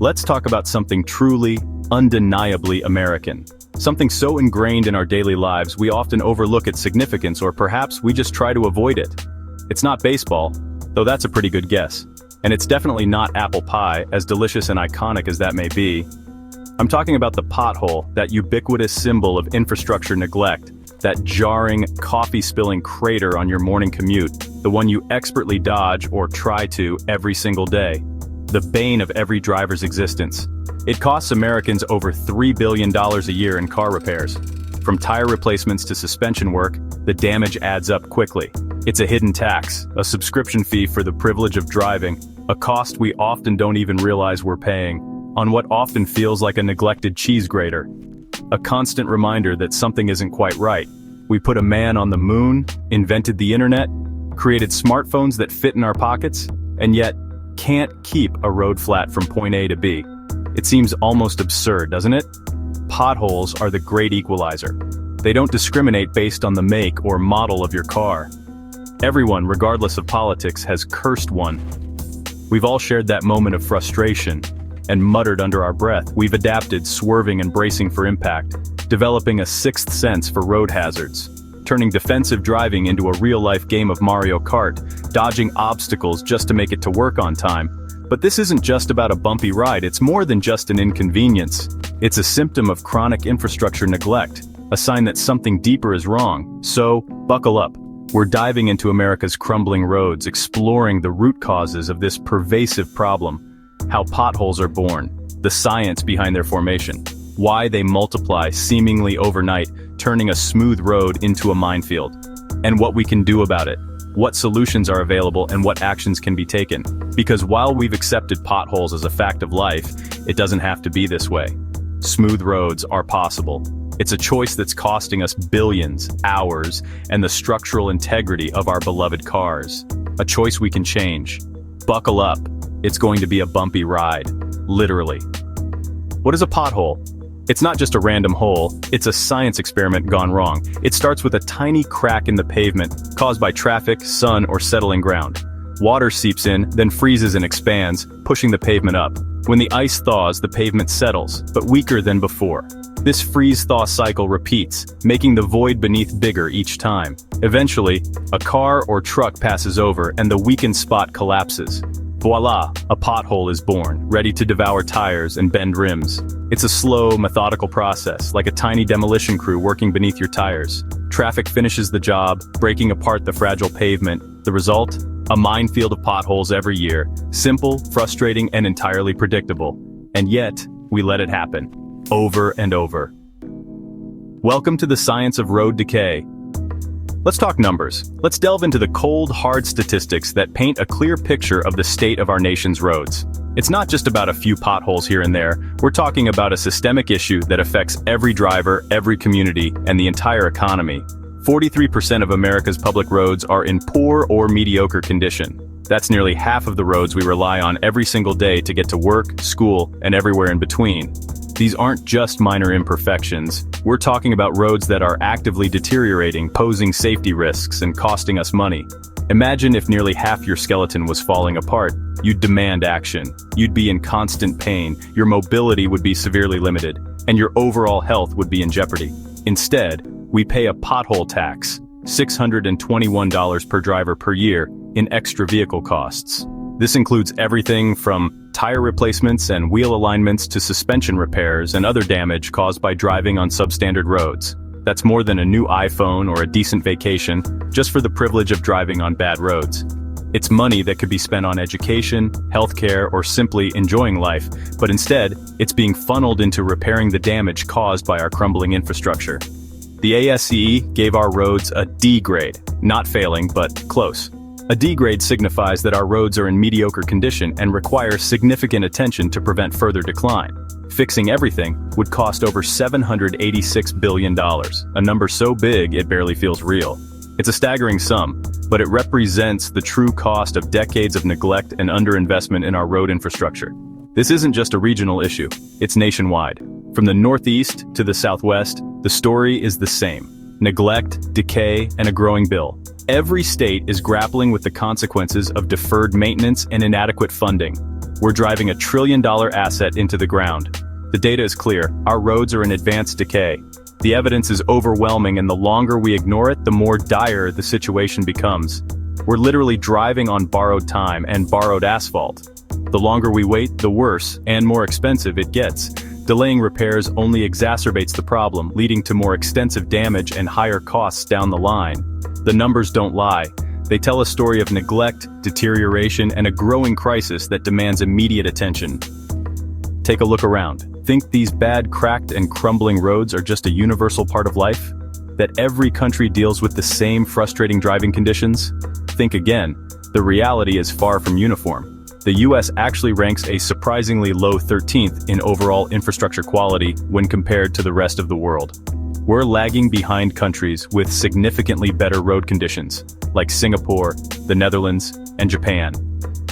Let's talk about something truly, undeniably American. Something so ingrained in our daily lives we often overlook its significance, or perhaps we just try to avoid it. It's not baseball, though that's a pretty good guess. And it's definitely not apple pie, as delicious and iconic as that may be. I'm talking about the pothole, that ubiquitous symbol of infrastructure neglect, that jarring, coffee-spilling crater on your morning commute, the one you expertly dodge or try to every single day. The bane of every driver's existence. It costs Americans over $3 billion a year in car repairs. From tire replacements to suspension work, the damage adds up quickly. It's a hidden tax, a subscription fee for the privilege of driving, a cost we often don't even realize we're paying, on what often feels like a neglected cheese grater. A constant reminder that something isn't quite right. We put a man on the moon, invented the internet, created smartphones that fit in our pockets, and yet can't keep a road flat from point A to B. It seems almost absurd, doesn't it? Potholes are the great equalizer. They don't discriminate based on the make or model of your car. Everyone, regardless of politics, has cursed one. We've all shared that moment of frustration and muttered under our breath. We've adapted, swerving and bracing for impact, developing a sixth sense for road hazards, turning defensive driving into a real-life game of Mario Kart, dodging obstacles just to make it to work on time. But this isn't just about a bumpy ride, it's more than just an inconvenience. It's a symptom of chronic infrastructure neglect, a sign that something deeper is wrong. So, buckle up. We're diving into America's crumbling roads, exploring the root causes of this pervasive problem, how potholes are born, the science behind their formation, why they multiply seemingly overnight, turning a smooth road into a minefield, and what we can do about it, what solutions are available and what actions can be taken. Because while we've accepted potholes as a fact of life, it doesn't have to be this way. Smooth roads are possible. It's a choice that's costing us billions, hours, and the structural integrity of our beloved cars. A choice we can change. Buckle up. It's going to be a bumpy ride. Literally. What is a pothole? It's not just a random hole, it's a science experiment gone wrong. It starts with a tiny crack in the pavement, caused by traffic, sun, or settling ground. Water seeps in, then freezes and expands, pushing the pavement up. When the ice thaws, the pavement settles, but weaker than before. This freeze-thaw cycle repeats, making the void beneath bigger each time. Eventually, a car or truck passes over and the weakened spot collapses. Voila, a pothole is born, ready to devour tires and bend rims. It's a slow, methodical process, like a tiny demolition crew working beneath your tires. Traffic finishes the job, breaking apart the fragile pavement. The result? A minefield of potholes every year. Simple, frustrating, and entirely predictable. And yet, we let it happen. Over and over. Welcome to the science of road decay. Let's talk numbers. Let's delve into the cold, hard statistics that paint a clear picture of the state of our nation's roads. It's not just about a few potholes here and there. We're talking about a systemic issue that affects every driver, every community, and the entire economy. 43% of America's public roads are in poor or mediocre condition. That's nearly half of the roads we rely on every single day to get to work, school, and everywhere in between. These aren't just minor imperfections. We're talking about roads that are actively deteriorating, posing safety risks, and costing us money. Imagine if nearly half your skeleton was falling apart. You'd demand action. You'd be in constant pain, your mobility would be severely limited, and your overall health would be in jeopardy. Instead, we pay a pothole tax, $621 per driver per year, in extra vehicle costs. This includes everything from tire replacements and wheel alignments to suspension repairs and other damage caused by driving on substandard roads. That's more than a new iPhone or a decent vacation, just for the privilege of driving on bad roads. It's money that could be spent on education, healthcare, or simply enjoying life, but instead, it's being funneled into repairing the damage caused by our crumbling infrastructure. The ASCE gave our roads a D grade, not failing, but close. A D grade signifies that our roads are in mediocre condition and require significant attention to prevent further decline. Fixing everything would cost over $786 billion, a number so big it barely feels real. It's a staggering sum, but it represents the true cost of decades of neglect and underinvestment in our road infrastructure. This isn't just a regional issue, it's nationwide. From the Northeast to the Southwest, the story is the same. Neglect, decay, and a growing bill. Every state is grappling with the consequences of deferred maintenance and inadequate funding. we're driving $1 trillion asset into the ground. The data is clear, our roads are in advanced decay. The evidence is overwhelming, and the longer we ignore it, the more dire the situation becomes. We're literally driving on borrowed time and borrowed asphalt. The longer we wait, the worse and more expensive it gets. Delaying repairs only exacerbates the problem, leading to more extensive damage and higher costs down the line. The numbers don't lie. They tell a story of neglect, deterioration, and a growing crisis that demands immediate attention. Take a look around. Think these bad, cracked, and crumbling roads are just a universal part of life? That every country deals with the same frustrating driving conditions? Think again. The reality is far from uniform. The US actually ranks a surprisingly low 13th in overall infrastructure quality when compared to the rest of the world. We're lagging behind countries with significantly better road conditions, like Singapore, the Netherlands, and Japan.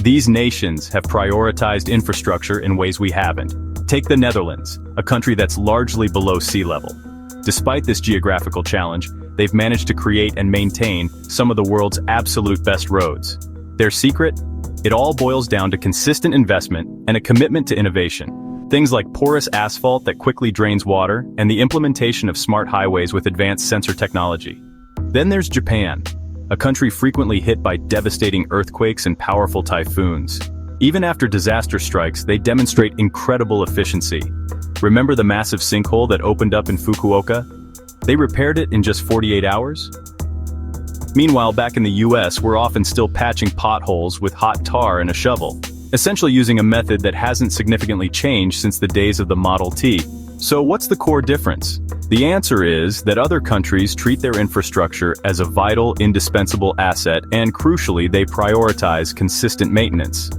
These nations have prioritized infrastructure in ways we haven't. Take the Netherlands, a country that's largely below sea level. Despite this geographical challenge, they've managed to create and maintain some of the world's absolute best roads. Their secret? It all boils down to consistent investment and a commitment to innovation. Things like porous asphalt that quickly drains water and the implementation of smart highways with advanced sensor technology. Then there's Japan, a country frequently hit by devastating earthquakes and powerful typhoons. Even after disaster strikes, they demonstrate incredible efficiency. Remember the massive sinkhole that opened up in Fukuoka? They repaired it in just 48 hours? Meanwhile, back in the US, we're often still patching potholes with hot tar and a shovel, essentially using a method that hasn't significantly changed since the days of the Model T. So what's the core difference? The answer is that other countries treat their infrastructure as a vital, indispensable asset, and crucially, they prioritize consistent maintenance.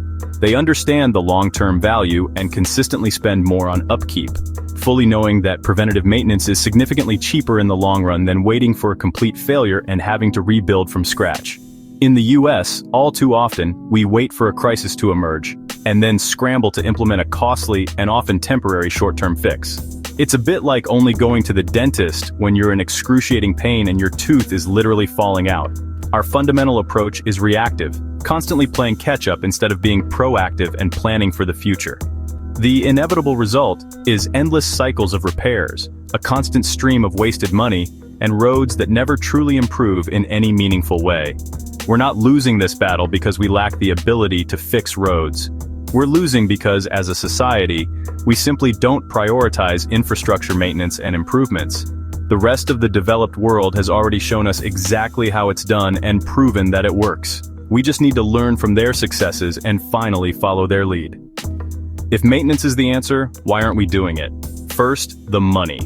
They understand the long-term value and consistently spend more on upkeep, fully knowing that preventative maintenance is significantly cheaper in the long run than waiting for a complete failure and having to rebuild from scratch. In the US, all too often, we wait for a crisis to emerge, and then scramble to implement a costly and often temporary short-term fix. It's a bit like only going to the dentist when you're in excruciating pain and your tooth is literally falling out. Our fundamental approach is reactive, constantly playing catch-up instead of being proactive and planning for the future. The inevitable result is endless cycles of repairs, a constant stream of wasted money, and roads that never truly improve in any meaningful way. We're not losing this battle because we lack the ability to fix roads. We're losing because, as a society, we simply don't prioritize infrastructure maintenance and improvements. The rest of the developed world has already shown us exactly how it's done and proven that it works. We just need to learn from their successes and finally follow their lead. If maintenance is the answer, why aren't we doing it? First, the money.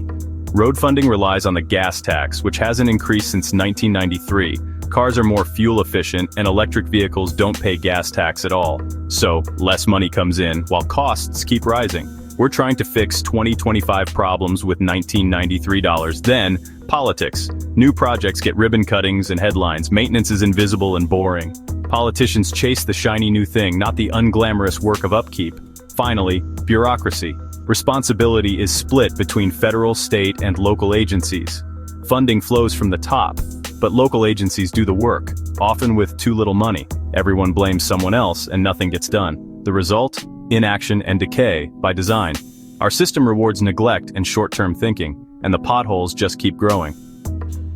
Road funding relies on the gas tax, which hasn't increased since 1993. Cars are more fuel efficient and electric vehicles don't pay gas tax at all. So, less money comes in while costs keep rising. We're trying to fix 2025 problems with 1993 dollars. Then, politics. New projects get ribbon cuttings and headlines. Maintenance is invisible and boring. Politicians chase the shiny new thing, not the unglamorous work of upkeep. Finally, bureaucracy. Responsibility is split between federal, state, and local agencies. Funding flows from the top, but local agencies do the work, often with too little money. Everyone blames someone else and nothing gets done. The result? Inaction and decay by design. Our system rewards neglect and short-term thinking, and the potholes just keep growing.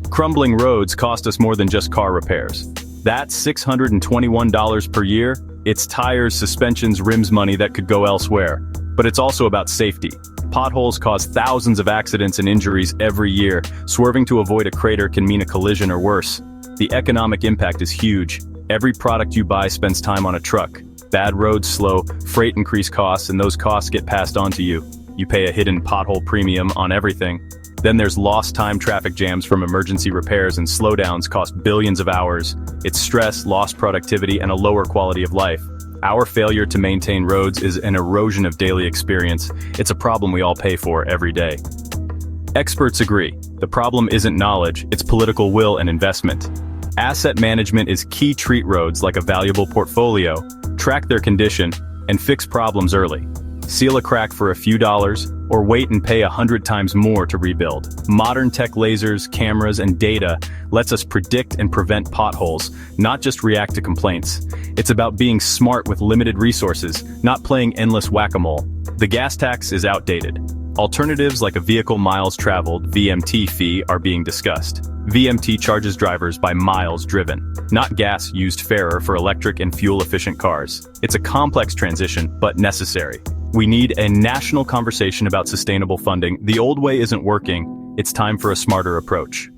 Crumbling roads cost us more than just car repairs. That's $621 per year. It's tires, suspensions, rims money that could go elsewhere. But it's also about safety. Potholes cause thousands of accidents and injuries every year. Swerving to avoid a crater can mean a collision or worse. The economic impact is huge. Every product you buy spends time on a truck. Bad roads slow, freight increase costs, and those costs get passed on to you. You pay a hidden pothole premium on everything. Then there's lost time traffic jams from emergency repairs, and slowdowns cost billions of hours. It's stress, lost productivity, and a lower quality of life. Our failure to maintain roads is an erosion of daily experience. It's a problem we all pay for every day. Experts agree. The problem isn't knowledge, it's political will and investment. Asset management is key. Treat roads like a valuable portfolio, track their condition, and fix problems early. Seal a crack for a few dollars, or wait and pay 100 times more to rebuild. Modern tech lasers, cameras, and data lets us predict and prevent potholes, not just react to complaints. It's about being smart with limited resources, not playing endless whack-a-mole. The gas tax is outdated. Alternatives like a vehicle miles traveled (VMT) fee are being discussed. VMT charges drivers by miles driven, not gas used fairer for electric and fuel-efficient cars. It's a complex transition, but necessary. We need a national conversation about sustainable funding. The old way isn't working. It's time for a smarter approach.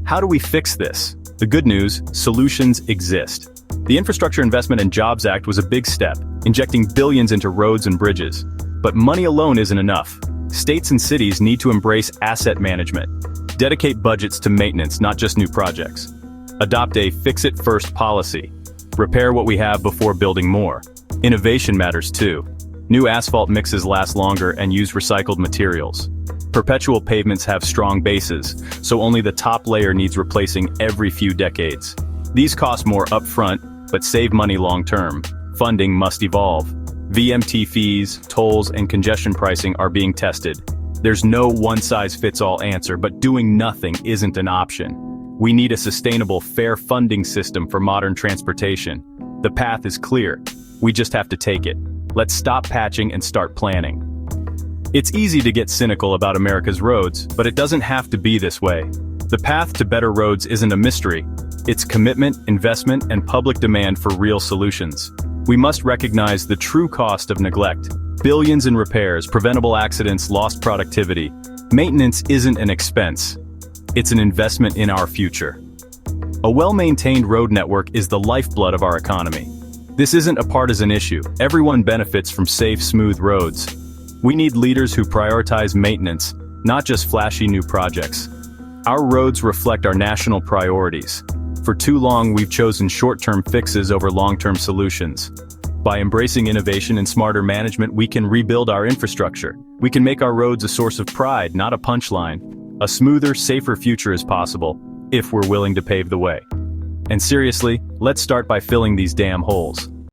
How do we fix this? The good news, solutions exist. The Infrastructure Investment and Jobs Act was a big step, injecting billions into roads and bridges. But money alone isn't enough. States and cities need to embrace asset management. Dedicate budgets to maintenance, not just new projects. Adopt a fix-it-first policy. Repair what we have before building more. Innovation matters too. New asphalt mixes last longer and use recycled materials. Perpetual pavements have strong bases, so only the top layer needs replacing every few decades. These cost more upfront, but save money long-term. Funding must evolve. VMT fees, tolls, and congestion pricing are being tested. There's no one-size-fits-all answer, but doing nothing isn't an option. We need a sustainable, fair funding system for modern transportation. The path is clear. We just have to take it. Let's stop patching and start planning. It's easy to get cynical about America's roads, but it doesn't have to be this way. The path to better roads isn't a mystery. It's commitment, investment, and public demand for real solutions. We must recognize the true cost of neglect. Billions in repairs, preventable accidents, lost productivity. Maintenance isn't an expense. It's an investment in our future. A well-maintained road network is the lifeblood of our economy. This isn't a partisan issue. Everyone benefits from safe, smooth roads. We need leaders who prioritize maintenance, not just flashy new projects. Our roads reflect our national priorities. For too long, we've chosen short-term fixes over long-term solutions. By embracing innovation and smarter management, we can rebuild our infrastructure. We can make our roads a source of pride, not a punchline. A smoother, safer future is possible, if we're willing to pave the way. And seriously, let's start by filling these damn holes.